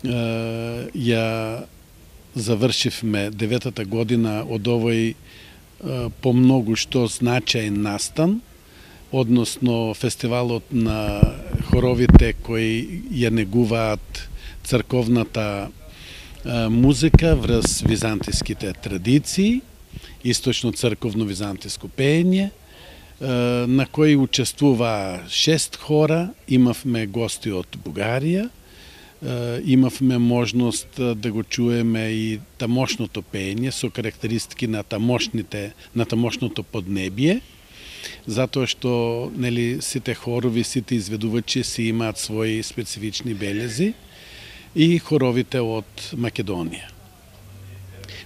ја завршивме 9-та година од овој по многу што значаен настан, односно фестивалот на хоровите кои ја негуваат црковната музика врз византиските традиции, источно црковно византиско пеење, на кои учествуваа 6 хора, имавме гости од Бугарија, имавме можност да го чуеме и тамошното пеење со карактеристики на тамошното поднебие, затоа што сите хорови, сите изведувачи си имаат своји специфични белези и хоровите од Македонија.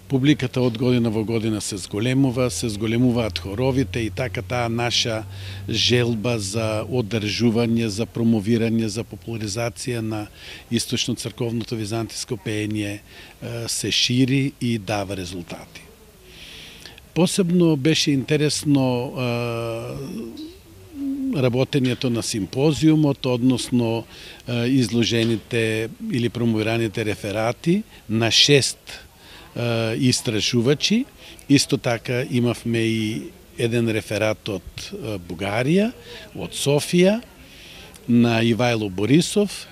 Публиката од година во година се зголемуваат хоровите и така таа наша желба за одржување, за промовирање, за популаризација на источно црковното византиско пеење се шири и дава резултати. Посебно беше интересно работењето на симпозиумот, односно изложените или промовираните реферати на 6 истражувачи. Исто така имавме и еден реферат од Бугарија, од Софија, на Ивајло Борисов,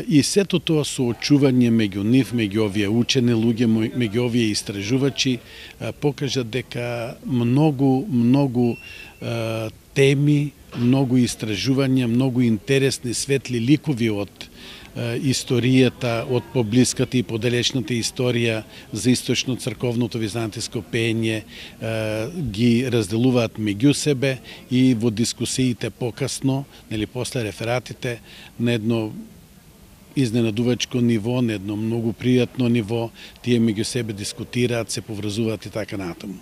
и сето тоа соочување меѓу нив, меѓу овие учени луѓе, меѓу овие истражувачи, покажа дека многу теми, многу истражувања, многу интересни светли ликови од историјата, од поблиската и подалечната историја за источно црковното византиско пеење ги разделуваат меѓу себе и во дискусиите покасно, после рефератите, на едно изненадувачко ниво, на едно многу пријатно ниво, тие меѓу себе дискутираат, се поврзуваат и така натаму.